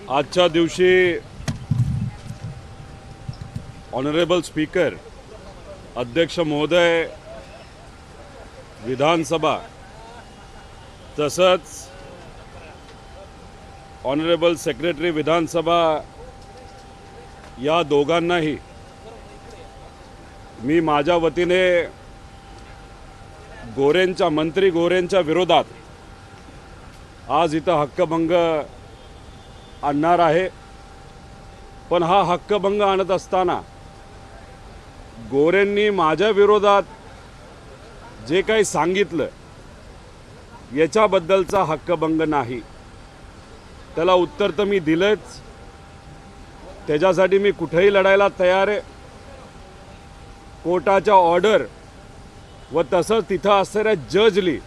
आजच्या दिवशी honourable speaker, अध्यक्ष महोदय, विधानसभा तसंच ऑनरेबल सेक्रेटरी विधानसभा या दोघांनाही मी माझ्या वतीने मंत्री गोरेंच्या विरोधात आज इथं हक्कभंग आणणार आहे। पण हा हक्कभंग आणत असताना गोरेंनी माझ्या विरोधात जे काही सांगितलं याच्याबद्दलचा हक्कभंग नाही। त्याला उत्तर तर मी दिलंच, त्याच्यासाठी मी कुठेही लढायला तयार आहे। कोर्टाच्या ऑर्डर व तसंच तिथं असणाऱ्या जजली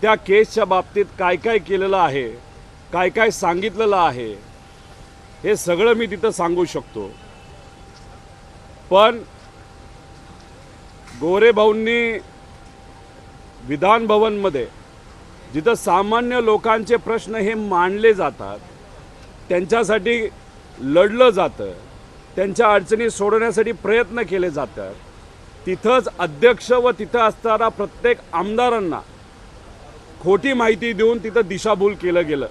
त्या केसच्या बाबतीत काय काय केलेलं आहे, काय काय सांगितलेलं आहे, हे सगळं मी तिथं सांगू शकतो। पण गोरे भाऊंनी विधान भवनमध्ये जिथं सामान्य लोकांचे प्रश्न हे मांडले जातात, त्यांच्यासाठी लढलं जातं, त्यांच्या अडचणी सोडवण्यासाठी प्रयत्न केले जातात, तिथंच अध्यक्ष व तिथं असणारा प्रत्येक आमदारांना खोटी माहिती देऊन तिथं दिशाभूल केलं गेलं।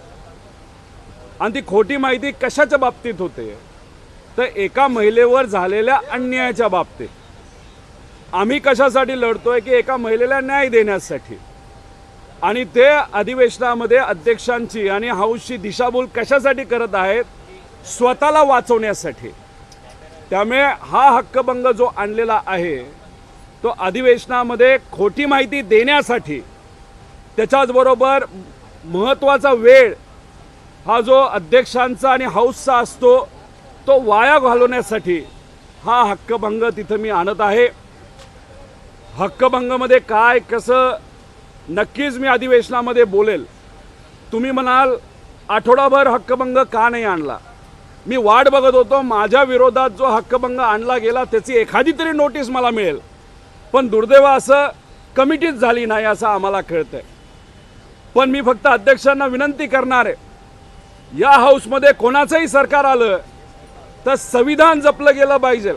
आणि ती खोटी माहिती कशाच्या बाबतीत होते तर एका महिलेवर झालेल्या अन्यायाच्या बाबतीत। आम्ही कशासाठी लढतोय की एका महिलेला न्याय देण्यासाठी, आणि ते अधिवेशनामध्ये अध्यक्षांची आणि हाऊसची दिशाभूल कशासाठी करत आहेत, स्वतःला वाचवण्यासाठी। त्यामुळे हा हक्कभंग जो आणलेला आहे तो अधिवेशनामध्ये खोटी माहिती देण्यासाठी, त्याच्याचबरोबर महत्त्वाचा वेळ हा जो अध्यक्षांचा आणि हाऊसचा असतो तो वाया घालवण्यासाठी हा हक्कभंग तिथं मी आणत आहे। हक्कभंगामध्ये काय कसं नक्कीच मी अधिवेशनामध्ये बोलेल। तुम्ही म्हणाल आठवडाभर हक्कभंग का नाही आणला? मी वाट बघत होतो माझ्या विरोधात जो हक्कभंग आणला गेला त्याची एखादी तरी नोटीस मला मिळेल, पण दुर्दैव असं कमिटीच झाली नाही असं आम्हाला कळतंय। पण मी फक्त अध्यक्षांना विनंती करणार आहे, या हाऊसमध्ये कोणाचंही सरकार आलं तर संविधान जपलं गेलं पाहिजे,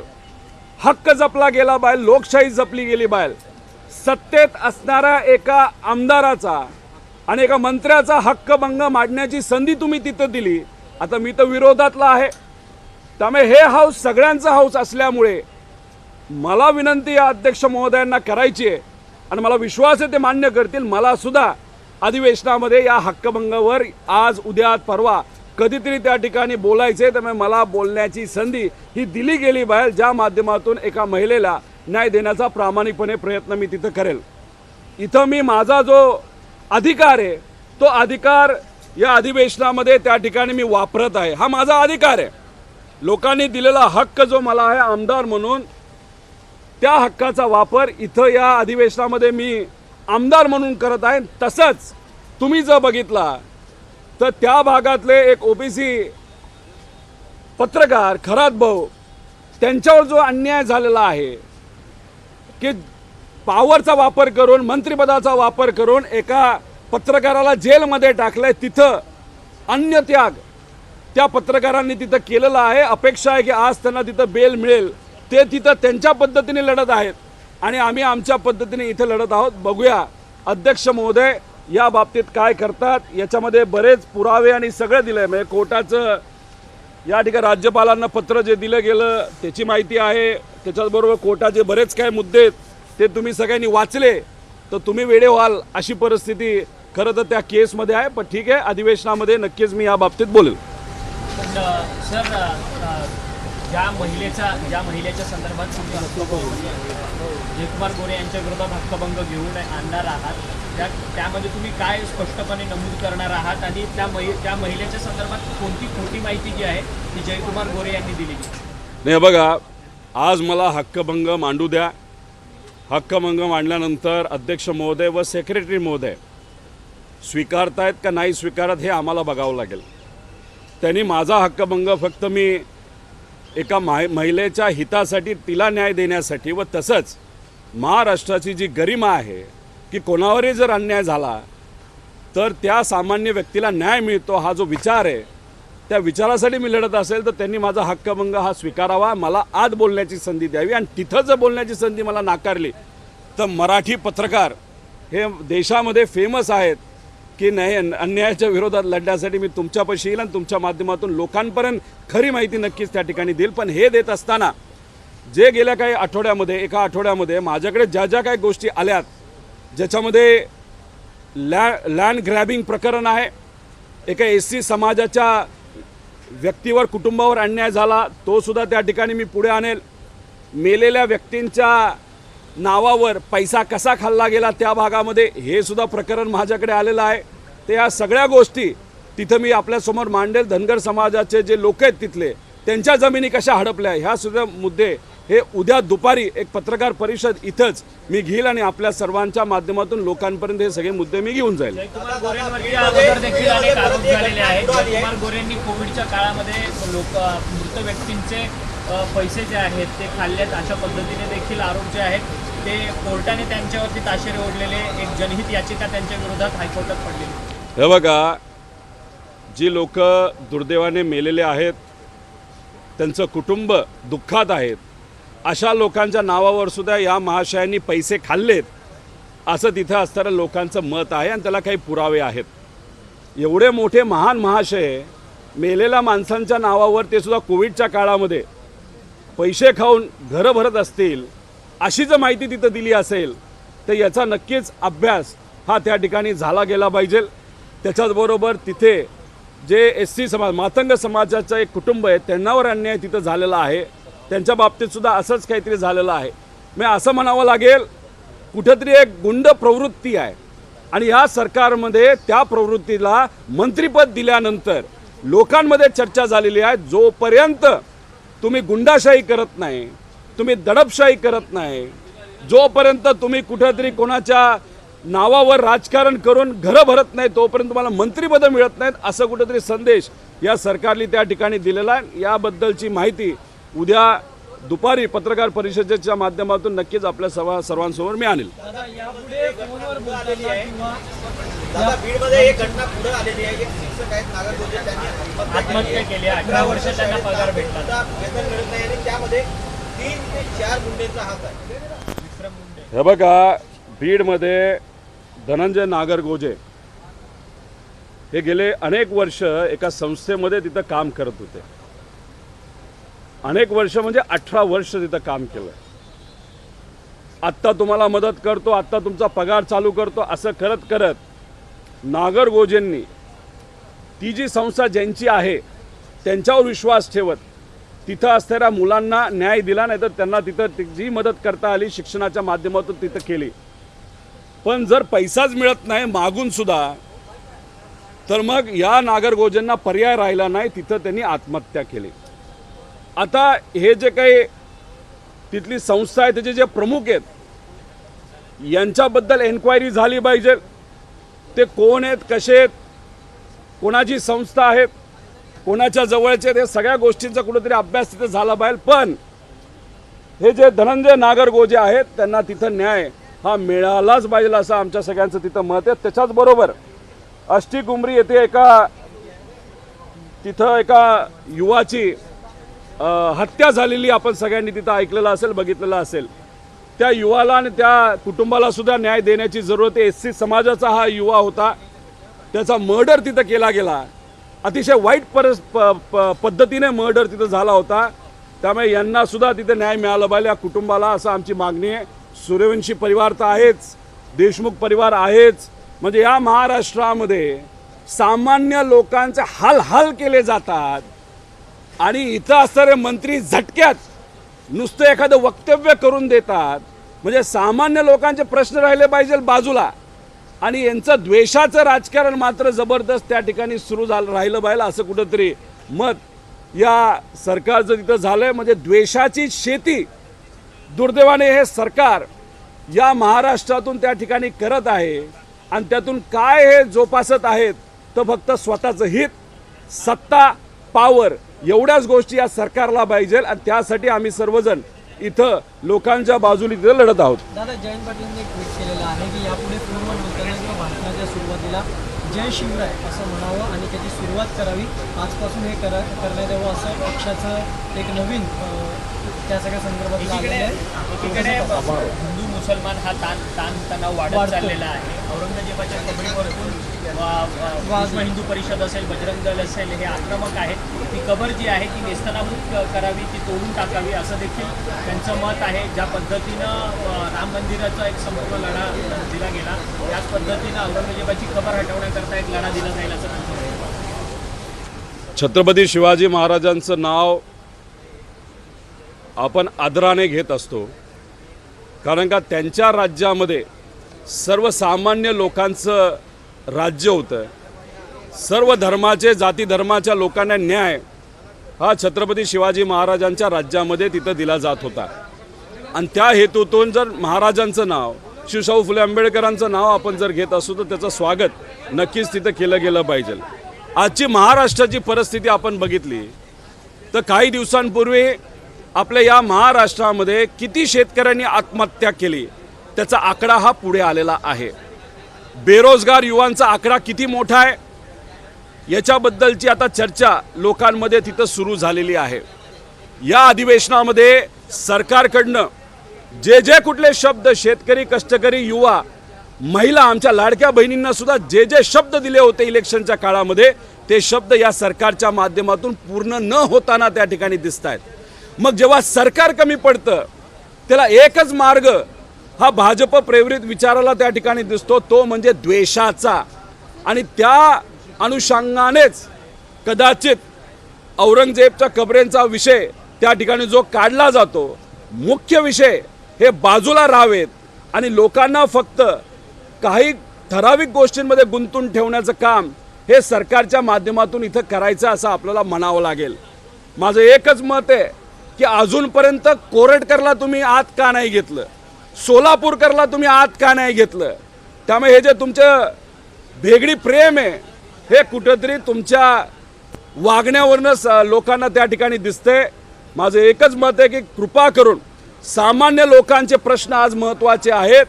हक्क जपला गेला पाहिजे, लोकशाही जपली गेली पाहिजे। सत्तेत असणाऱ्या एका आमदाराचा आणि एका मंत्र्याचा हक्कभंग मांडण्याची संधी तुम्ही तिथं दिली। आता मी तर विरोधातला आहे, त्यामुळे हे हाऊस सगळ्यांचं हाऊस असल्यामुळे मला विनंती या अध्यक्ष महोदयांना करायची आहे आणि मला विश्वास आहे ते मान्य करतील। मला सुद्धा अधिवेशनामध्ये या हक्कभंगावर आज उद्या परवा कधीतरी त्या ठिकाणी बोलायचे, त्यामुळे मला बोलण्याची संधी ही दिली गेली पाहिजे, ज्या माध्यमातून एका महिलेला न्याय देण्याचा प्रामाणिकपणे प्रयत्न मी तिथं करेल। इथं मी माझा जो अधिकार आहे तो अधिकार या अधिवेशनामध्ये त्या ठिकाणी मी वापरत आहे। हा माझा अधिकार आहे, लोकांनी दिलेला हक्क जो मला आहे आमदार म्हणून, त्या हक्काचा वापर इथं या अधिवेशनामध्ये मी आमदार म्हणून करत आहे। तसंच तुम्ही जर बघितला तर त्या भागातले एक ओबीसी पत्रकार खरात भाऊ, त्यांच्यावर जो अन्याय झालेला आहे की पॉवरचा वापर करून, मंत्रिपदाचा वापर करून एका पत्रकाराला जेलमध्ये टाकलंय, तिथं अन्य त्याग त्या पत्रकारांनी तिथं केलेला आहे। अपेक्षा आहे की आज त्यांना तिथं बेल मिळेल। ते तिथं त्यांच्या पद्धतीने लढत आहेत आणि आम्ही आमच्या पद्धतीने इथे लढत आहोत। बघूया अध्यक्ष महोदय या बाबतीत काय करतात। याच्यामध्ये बरेच पुरावे आणि सगळं दिलंय, म्हणजे कोर्टाचं या ठिकाणी राज्यपालांना पत्र जे दिलं गेलं त्याची माहिती आहे, त्याच्याचबरोबर कोर्टाचे बरेच काय मुद्दे आहेत ते तुम्ही सगळ्यांनी वाचले तर तुम्ही वेडे व्हाल अशी परिस्थिती खरं तर त्या केसमध्ये आहे। पण ठीक आहे, अधिवेशनामध्ये नक्कीच मी या बाबतीत बोलेल। सर, ज्या महिलेच्या संदर्भात जयकुमार गोरे यांच्या विरोधात हक्कभंग घेऊन आणणार आहात, त्यामध्ये तुम्ही काय स्पष्टपणे नमूद करणार आहात आणि त्या महिलेच्या संदर्भात कोणती खोटी माहिती जी आहे ती जयकुमार गोरे यांनी दिली? नाही बघा, आज मला हक्कभंग मांडू द्या। हक्कभंग मांडल्यानंतर अध्यक्ष महोदय व सेक्रेटरी महोदय स्वीकारतायत का नाही स्वीकारत हे आम्हाला बघावं लागेल। त्यांनी माझा हक्कभंग फक्त मी एका महिलेच्या हितासाठी, तिला न्याय देण्यासाठी व तसंच महाराष्ट्राची जी गरिमा आहे की कोणावरही जर अन्याय झाला तर त्या सामान्य व्यक्तीला न्याय मिळतो, हा जो विचार आहे त्या विचारासाठी मी लढत असेल तर त्यांनी माझा हक्कभंग हा स्वीकारावा, मला आज बोलण्याची संधी द्यावी. आणि तिथं जर बोलण्याची संधी मला नाकारली तर मराठी पत्रकार हे देशामध्ये फेमस आहेत की नाही अन्यायाच्या विरोधात लढण्यासाठी मी तुमच्यापाशी येईल आणि तुमच्या माध्यमातून लोकांपर्यंत खरी माहिती नक्कीच त्या ठिकाणी देईल. पण हे देत असताना जे गेल्या काही आठवड्यामध्ये एका आठवड्यामध्ये माझ्याकडे ज्या ज्या काही गोष्टी आल्यात, ज्याच्यामध्ये लँड ग्रॅबिंग प्रकरण आहे, एका SC समाजाच्या व्यक्तीवर कुटुंबावर अन्याय झाला तो सुद्धा त्या ठिकाणी मी पुढे आणेल. मेलेल्या व्यक्तींच्या नावावर पैसा कसा खाल्ला गेला त्या भागामध्ये हे सुद्धा प्रकरण माझ्याकडे आलेलं आहे. ते या सगळ्या गोष्टी तिथं मी आपल्यासमोर मांडेल. धनगर समाजाचे जे लोक आहेत तिथले त्यांच्या जमिनी कशा हडपल्या ह्या सुद्धा मुद्दे हे उद्या दुपारी एक पत्रकार परिषद इथंच मी घेईल आणि आपल्या सर्वांच्या माध्यमातून लोकांपर्यंत हे सगळे मुद्दे मी घेऊन जाईल. जयकुमार गोरेंवरती अगोदर देखील अनेक आरोप झालेले आहेत. जयकुमार गोरेंनी कोविडच्या काळामध्ये मृत व्यक्तींचे पैसे जे आहेत ते खाल्लेत अशा पद्धतीने देखील आरोप जे आहेत ते कोर्टाने त्यांच्यावरती ताशेरे ओढलेले एक जनहित याचिका त्यांच्या विरोधात हायकोर्टात पडलेली. हे बघा, जी लोक दुर्दैवाने मेलेले आहेत, त्यांचं कुटुंब दुःखात आहेत, अशा लोकांच्या नावावर सुद्धा या महाशयांनी पैसे खाल्लेत असं तिथं असणाऱ्या लोकांचं मत आहे आणि त्याला काही पुरावे आहेत. एवढे मोठे महान महाशय मेलेल्या माणसांच्या नावावर ते सुद्धा कोविडच्या काळामध्ये पैसे खाऊन घरं भरत असतील अशी जर माहिती तिथं दिली असेल तर याचा नक्कीच अभ्यास हा त्या ठिकाणी झाला गेला पाहिजे. त्याच्याचबरोबर तिथे जे SC समाज मातंग समाजाचं एक कुटुंब आहे त्यांच्यावर अन्याय तिथं झालेला आहे, त्यांच्या बाबतीत सुद्धा असंच काहीतरी झालेलं आहे. मी असं म्हणावं लागेल कुठंतरी एक गुंड प्रवृत्ती आहे आणि ह्या सरकारमध्ये त्या प्रवृत्तीला मंत्रिपद दिल्यानंतर लोकांमध्ये चर्चा झालेली आहे. जोपर्यंत तुम्ही गुंडाशाही करत नाही, तुम्ही दडपशाही करत नाही, जोपर्यंत तुम्ही कुठंतरी कोणाच्या नावावर राजकारण करून घरं भरत नाही तोपर्यंत तुम्हाला मंत्रिपदं मिळत नाहीत असं कुठंतरी संदेश या सरकारने त्या ठिकाणी दिलेला आहे. याबद्दलची माहिती उद्या दुपारी पत्रकार परिषदेच्या माध्यमातून नक्कीच आपल्या सर्वांसमोर मी आणेल. बीडमध्ये एक घटना पुढे आलेली आहे. एक शिक्षक आहेत नागरगोजे त्यांनी आत्महत्या केली. 18 वर्ष त्यांना पगार भेटला, वेतन मिळत नाही आणि त्यामध्ये 3 ते 4 गुंडेंचा हात आहे. विक्रम मुंडे हे बघा, बीडमध्ये धनंजय नागरगोजे हे गेले अनेक वर्ष एका संस्थेमध्ये तिथं काम करत होते. अनेक वर्ष म्हणजे 18 वर्ष तिथं काम केलं. आत्ता तुम्हाला मदत करतो, आत्ता तुमचा पगार चालू करतो असं करत करत नागरगोजेंनी ती जी संस्था ज्यांची आहे त्यांच्यावर विश्वास ठेवत तिथं असणाऱ्या मुलांना न्याय दिला, नाही तर त्यांना तिथं जी मदत करता आली शिक्षणाच्या माध्यमातून तिथं केली. पण जर पैसाच मिळत नाही मागून सुद्धा तर मग या नागरगोजेंना पर्याय राहिला नाही, तिथं त्यांनी आत्महत्या केली. आता हे जे काही तिथली संस्था आहे त्याचे जे प्रमुख आहेत यांच्याबद्दल एन्क्वायरी झाली पाहिजे. ते कोण आहेत, कसे आहेत, कोणाची संस्था आहेत, कोणाच्या जवळचे आहेत, हे सगळ्या गोष्टींचा कुठेतरी अभ्यास तिथं झाला पाहिजे. पण हे जे धनंजय नागरगोजे आहेत त्यांना तिथं न्याय हा मिळालाच पाहिजे असं आमच्या सगळ्यांचं तिथं मत आहे. त्याच्याच बरोबर अष्टीकुंबरी येथे तिथं एका युवाची हत्या झालेली आपण सगळ्यांनी तिथं ऐकलेलं असेल, बघितलेलं असेल. त्या युवाला आणि त्या कुटुंबाला सुद्धा न्याय देण्याची जरूरत आहे. SC समाजाचा हा युवा होता, त्याचा मर्डर तिथं केला गेला. अतिशय वाईट पद्धतीने मर्डर तिथं झाला होता. त्यामुळे यांना सुद्धा तिथं न्याय मिळाला पाहिजे या कुटुंबाला असं आमची मागणी आहे. सूर्यवंशी परिवार तर आहेच, देशमुख परिवार आहेच. म्हणजे या महाराष्ट्रामध्ये सामान्य लोकांचे हाल केले जातात आणि इथं असणारे मंत्री झटक्यात नुसतं एखादं वक्तव्य करून देतात. म्हणजे सामान्य लोकांचे प्रश्न राहिले पाहिजे बाजूला आणि यांचं द्वेषाचं राजकारण मात्र जबरदस्त त्या ठिकाणी सुरू राहिलं पाहिजे असं कुठंतरी मत या सरकारचं तिथं झालं आहे. म्हणजे द्वेषाची शेती दुर्दैवाने हे सरकार या महाराष्ट्रातून त्या ठिकाणी करत आहे आणि त्यातून काय हे जोपासत आहेत तर फक्त स्वतःचं हित, सत्ता, पॉवर एवढ्याच गोष्टी या सरकारला पाहिजे आणि त्यासाठी आम्ही सर्वजण इथं लोकांच्या बाजूने तिथं लढत आहोत. दादा, जयंत पाटीलने एक ट्विट केलेलं आहे की यापुढे पूर्ण बोलताना किंवा भाषणाच्या सुरुवातीला जय शिवराय असं म्हणावं आणि त्याची सुरुवात करावी. आजपासून हे करण्यात यावं असं पक्षाचं एक नवीन त्या सगळ्या संदर्भात लागलेलं एकीकडे आहे. हिंदू मुसलमान हा ताणतणाव वाढत चाललेला आहे. औरंगजेबाच्या कबरीवरतून विश्व हिंदू परिषद असेल, बजरंग दल असेल, हे आक्रमक आहेत. ती कबर जी आहे ती नेस्तनाबूत करावी, ती तोडून टाकावी असं देखील त्यांचं मत आहे. ज्या पद्धतीनं राम मंदिराचा एक संपूर्ण लढा दिला गेला, त्याच पद्धतीनं औरंगजेबाची कबर हटवण्याकरता एक लढा दिला जाईल असं त्यांचं मत आहे. छत्रपती शिवाजी महाराजांचं नाव आपण आदराने घेत असतो, कारण का त्यांच्या राज्यामध्ये सर्वसामान्य लोकांचं राज्य होतं. सर्व धर्माचे, जाती धर्माच्या लोकांना न्याय हा छत्रपती शिवाजी महाराजांच्या राज्यामध्ये तिथं दिला जात होता. आणि त्या हेतूतून जर महाराजांचं नाव, शिवशाहू फुले आंबेडकरांचं नाव आपण जर घेत असू तर त्याचं स्वागत नक्कीच तिथं केलं गेलं पाहिजे. आजची महाराष्ट्राची परिस्थिती आपण बघितली तर काही दिवसांपूर्वी आपल्या या महाराष्ट्रामध्ये किती शेतकऱ्यांनी आत्महत्या केली त्याचा आकडा हा पुढे आलेला आहे. बेरोजगार युवांचा आकडा किती मोठा आहे याच्याबद्दलची आता चर्चा लोकांमध्ये तिथं सुरू झालेली आहे. या अधिवेशनामध्ये सरकारकडनं जे जे कुठले शब्द शेतकरी, कष्टकरी, युवा, महिला, आमच्या लाडक्या बहिणींना सुद्धा जे जे शब्द दिले होते इलेक्शनच्या काळामध्ये, ते शब्द या सरकारच्या माध्यमातून पूर्ण न होताना त्या ठिकाणी दिसत आहेत. मग जेव्हा सरकार कमी पडतं त्याला एकच मार्ग हा भाजप प्रेरित विचाराला त्या ठिकाणी दिसतो, तो म्हणजे द्वेषाचा. आणि त्या अनुषंगानेच कदाचित औरंगजेबच्या कबरेंचा विषय त्या ठिकाणी जो काढला जातो, मुख्य विषय हे बाजूला राहावेत आणि लोकांना फक्त काही ठराविक गोष्टींमध्ये गुंतून ठेवण्याचं काम हे सरकारच्या माध्यमातून इथं करायचं असं आपल्याला म्हणावं लागेल. माझं एकच मत आहे की अजूनपर्यंत कोरटकरला तुम्ही आत का नाही घेतलं, सोलापूरकरला तुम्ही आत का नाही घेतलं. त्यामुळे हे जे तुमचं वेगळी प्रेम आहे हे कुठंतरी तुमच्या वागण्यावरूनच लोकांना त्या ठिकाणी दिसतंय. माझं एकच मत आहे की कृपा करून सामान्य लोकांचे प्रश्न आज महत्त्वाचे आहेत.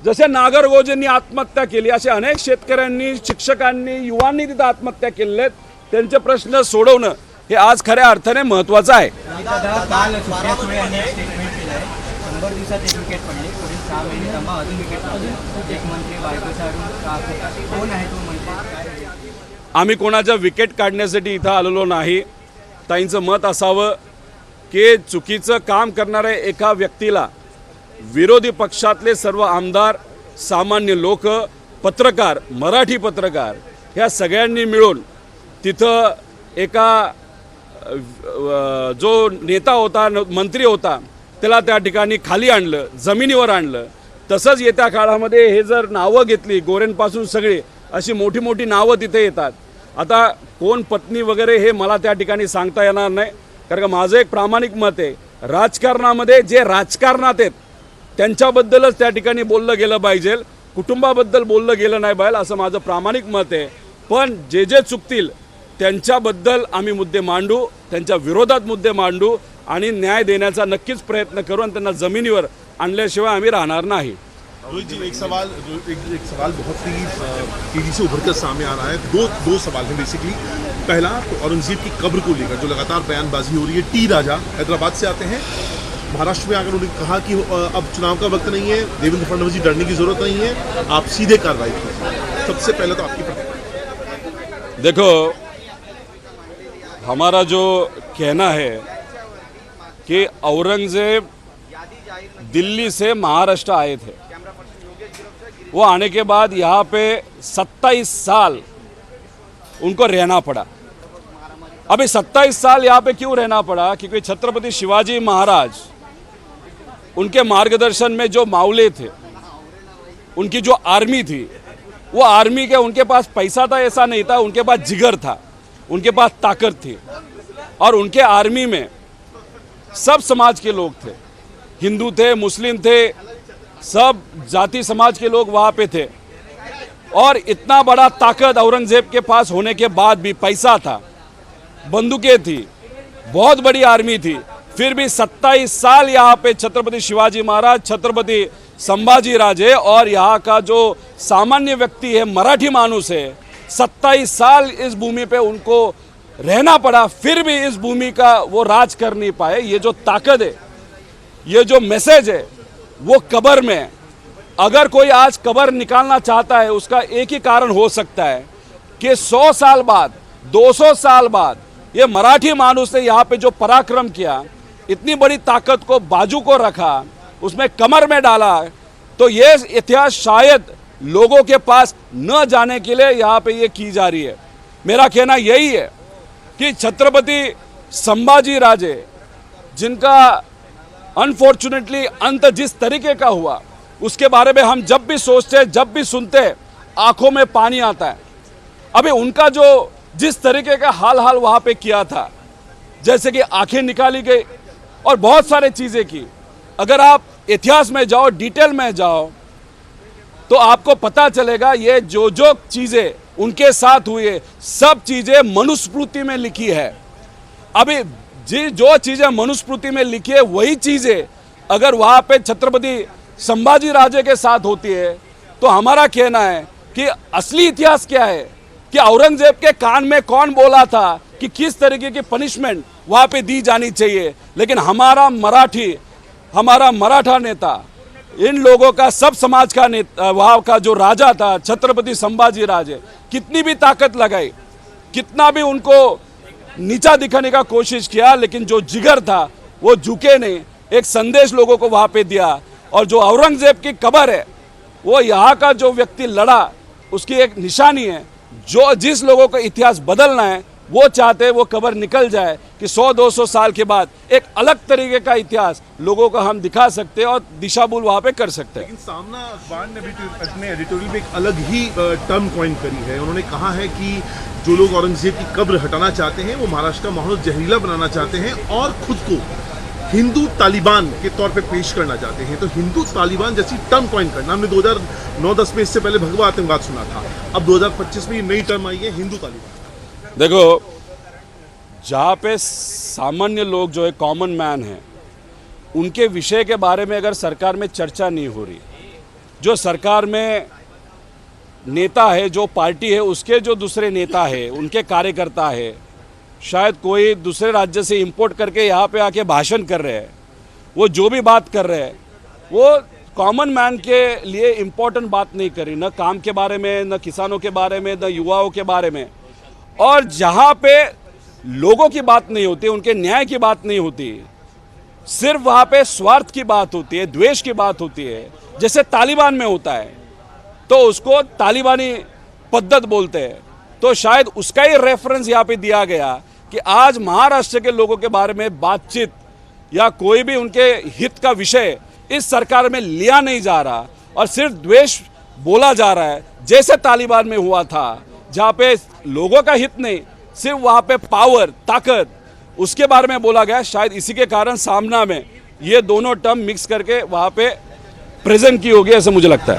जसे नागरगोजेंनी आत्महत्या केली, असे अनेक शेतकऱ्यांनी, शिक्षकांनी, युवांनी तिथं आत्महत्या केलेल्या आहेत. त्यांचे प्रश्न सोडवणं हे आज खऱ्या अर्थाने महत्त्वाचं आहे. काल सुप्रिया सुळे यांनी एक स्टेटमेंट केलं आहे, 100 दिवसात एक विकेट पडली, पुढील 6 महिने थांबा, अजून विकेट पडली. एक मंत्री बायकोचा कोण आहे तो मंत्री? आम्ही कोणाच्या विकेट काढण्यासाठी इथं आलेलो नाही. ताईंचं मत असावं की चुकीचं काम करणाऱ्या एका व्यक्तीला विरोधी पक्षातले सर्व आमदार, सामान्य लोक, पत्रकार, मराठी पत्रकार ह्या सगळ्यांनी मिळून तिथं एका जो नेता होता, मंत्री होता, त्याला त्या ठिकाणी खाली आणलं, जमिनीवर आणलं. तसंच येत्या काळामध्ये हे जर नावं घेतली, गोरेंपासून सगळी अशी मोठी मोठी नावं तिथे येतात. आता कोण पत्नी वगैरे हे मला त्या ठिकाणी सांगता येणार नाही, कारण का माझं एक प्रामाणिक मत आहे, राजकारणामध्ये जे राजकारणात आहेत त्यांच्याबद्दलच त्या ठिकाणी बोललं गेलं पाहिजे, कुटुंबाबद्दल बोललं गेलं नाही पाहिजे असं माझं प्रामाणिक मत आहे. पण जे जे चुकतील त्यांच्याबद्दल आम्ही मुद्दे मांडू, त्यांच्या विरोधात मुद्दे मांडू आणि न्याय देण्याचा नक्कीच प्रयत्न करू आणि त्यांना जमिनीवर आणल्याशिवाय आम्ही राहणार नाही. रोहित जी, एक सवाल बहुत ही तेजी से उभर कर सामने आ रहा है. दो सवाल हैं बेसिकली. पहला तो औरंगजेब की कब्र को लेकर जो लगातार बयानबाजी हो रही है. टी राजा हैदराबाद से आते हैं, महाराष्ट्र में आकर उन्होंने कहा कि अब चुनाव का वक्त नहीं है, देवेंद्र फडणवीस जी डरने की जरूरत नहीं है, आप सीधे कार्रवाई कीजिए. सबसे पहले तो आपकी प्रतिक्रिया. देखो, हमारा जो कहना है कि औरंगजेब दिल्ली से महाराष्ट्र आए थे, वो आने के बाद यहाँ पे 27 साल उनको रहना पड़ा. अभी 27 साल यहाँ पे क्यों रहना पड़ा? क्योंकि छत्रपति शिवाजी महाराज, उनके मार्गदर्शन में जो मावले थे, उनकी जो आर्मी थी, वो आर्मी के उनके पास पैसा था ऐसा नहीं था, उनके पास जिगर था, उनके पास ताकत थी. और उनके आर्मी में सब समाज के लोग थे, हिंदू थे, मुस्लिम थे, सब जाति समाज के लोग वहाँ पे थे. और इतना बड़ा ताकत औरंगजेब के पास होने के बाद भी पैसा था, बंदूकें थी, बहुत बड़ी आर्मी थी, फिर भी 27 साल यहाँ पे छत्रपति शिवाजी महाराज, छत्रपति संभाजी राजे और यहाँ का जो सामान्य व्यक्ति है, मराठी मानुस है, 27 साल इस भूमि पे उनको रहना पड़ा, फिर भी इस भूमि का वो राज कर नहीं पाए। ये जो ताकत है, ये जो मैसेज है, वो कब्र में है। अगर कोई आज कब्र निकालना चाहता है, उसका एक ही कारण हो सकता है कि 100 साल बाद, 200 साल बाद ये मराठी मानुस ने यहाँ पे जो पराक्रम किया, इतनी बड़ी ताकत को बाजू को रखा, उसमें कमर में डाला, तो ये इतिहास शायद लोगों के पास न जाने के लिए यहाँ पे ये की जा रही है। मेरा कहना यही है कि छत्रपति संभाजी राजे, जिनका अनफॉर्चुनेटली अंत जिस तरीके का हुआ, उसके बारे में हम जब भी सोचते, जब भी सुनते, आंखों में पानी आता है। अभी उनका जो जिस तरीके का हाल वहाँ पे किया था, जैसे कि आंखें निकाली गई और बहुत सारे चीज़ें की, अगर आप इतिहास में जाओ, डिटेल में जाओ, तो आपको पता चलेगा ये जो चीज़ें उनके साथ हुई है, सब चीज़ें मनुस्मृति में लिखी है। अभी जो चीज़ें मनुस्मृति में लिखी है, वही चीज़ें अगर वहाँ पे छत्रपति संभाजी राजे के साथ होती है, तो हमारा कहना है कि असली इतिहास क्या है, कि औरंगजेब के कान में कौन बोला था कि किस तरीके की पनिशमेंट वहाँ पे दी जानी चाहिए। लेकिन हमारा मराठा नेता, इन लोगों का, सब समाज का नेता, वहाँ का जो राजा था छत्रपति संभाजी राजे, कितनी भी ताकत लगाई, कितना भी उनको नीचा दिखाने का कोशिश किया, लेकिन जो जिगर था वो झुके नहीं। एक संदेश लोगों को वहाँ पे दिया। और जो औरंगजेब की कब्र है, वो यहाँ का जो व्यक्ति लड़ा, उसकी एक निशानी है। जो जिस लोगों को इतिहास बदलना है, वो चाहते हैं वो कब्र निकल जाए, कि 100-200 साल के बाद एक अलग तरीके का इतिहास लोगों को हम दिखा सकते हैं और दिशाभूल वहाँ पे कर सकते हैं। लेकिन सामना अखबार ने भी अपने एडिटोरियल में एक अलग ही टर्म कॉइन करी है। उन्होंने कहा है कि जो लोग औरंगजेब की कब्र हटाना चाहते हैं, वो महाराष्ट्र का माहौल जहरीला बनाना चाहते हैं और खुद को हिंदू तालिबान के तौर पे पेश करना चाहते हैं। तो हिंदू तालिबान जैसी टर्म कॉइन करना, हमने 2009-10 में इससे पहले भगवा आतंकवाद सुना था, अब 2025 में ये नई टर्म आई है, हिंदू तालिबान। देखो, जहाँ पे सामान्य लोग जो है, कॉमन मैन है, उनके विषय के बारे में अगर सरकार में चर्चा नहीं हो रही, जो सरकार में नेता है, जो पार्टी है, उसके जो दूसरे नेता है, उनके कार्यकर्ता है, शायद कोई दूसरे राज्य से इंपोर्ट करके यहाँ पे आके भाषण कर रहे हैं, वो जो भी बात कर रहे हैं, वो कॉमन मैन के लिए इम्पोर्टेंट बात नहीं करी, न काम के बारे में, न किसानों के बारे में, न युवाओं के बारे में। और जहाँ पे लोगों की बात नहीं होती, उनके न्याय की बात नहीं होती, सिर्फ वहाँ पे स्वार्थ की बात होती है, द्वेष की बात होती है, जैसे तालिबान में होता है, तो उसको तालिबानी पद्धत बोलते हैं। तो शायद उसका ही रेफरेंस यहाँ पे दिया गया कि आज महाराष्ट्र के लोगों के बारे में बातचीत या कोई भी उनके हित का विषय इस सरकार में लिया नहीं जा रहा और सिर्फ द्वेष बोला जा रहा है, जैसे तालिबान में हुआ था, जहाँ पे लोगों का हित नहीं, सिर्फ वहाँ पे पावर, ताकत, उसके बारे में बोला गया। शायद इसी के कारण सामना में ये दोनों टर्म मिक्स करके वहाँ पे प्रेजेंट की होगी, ऐसा मुझे लगता है।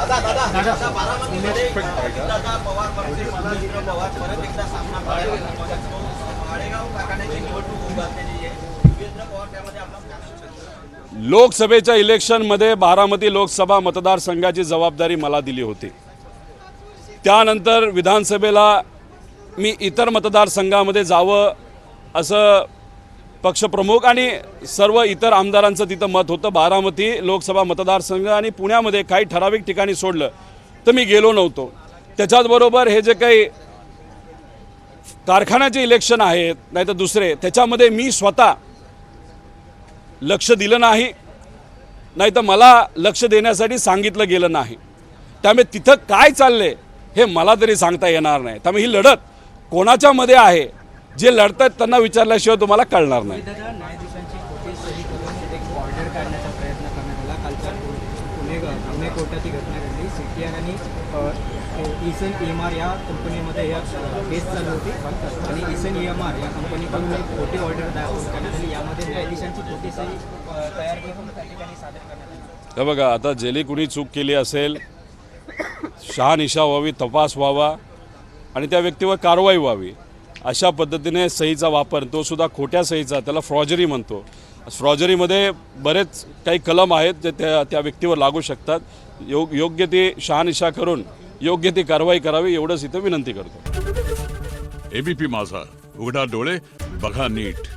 लोकसभेच्या इलेक्शनमध्ये बारामती लोकसभा मतदारसंघाची जबाबदारी मला दिली होती। त्यानंतर विधानसभेला मी इतर मतदारसंघामध्ये जावं असं पक्षप्रमुख आणि सर्व इतर आमदारांचं तिथं मत होतं। बारामती लोकसभा मतदारसंघ आणि पुण्यामध्ये काही ठराविक ठिकाणी सोडलं तर मी गेलो नव्हतो। त्याच्याचबरोबर हे जे काही कारखान्याचे इलेक्शन आहेत, नाही तर दुसरे, त्याच्यामध्ये मी स्वतः लक्ष दिलं नाही, नाही तर मला लक्ष देण्यासाठी सांगितलं गेलं नाही। त्यामुळे तिथं काय चालले हे मला तरी सांगता येणार नाही। त्यामुळे ही लढत कोणाच्या मध्ये आहे, जे लढतात त्यांना विचारल्याशिवाय तुम्हाला कळणार नाही। न्यायाधीशांची खोटी सही करून एक ऑर्डर काढण्याचा प्रयत्न करण्यात आला। कालच्या पुणे कोर्टात ही घटना घडली। सीटीआर आणि इसन EMR या कंपनीमध्ये या केस चालू होती आणि इसन EMR या कंपनीकडून एक खोटी ऑर्डर दाखल करण्यात आली। यामध्ये न्यायाधीशांची खोटी सही तयार करून त्या ठिकाणी सादर करण्यात आली। हे बघा, आता जेली कुणी चूक केली असेल, शहानिशा व्हावी, तपास व्हावा आणि त्या व्यक्तीवर कारवाई व्हावी। अशा पद्धतीने सहीचा वापर, तो सुद्धा खोट्या सहीचा, त्याला फ्रॉजरी म्हणतो। फ्रॉजरीमध्ये बरेच काही कलम आहेत जे त्या व्यक्तीवर लागू शकतात। योग्य ती शहानिशा करून योग्य ती कारवाई करावी एवढंच इथं विनंती करतो. एबीपी माझा, उघडा डोळे बघा नीट.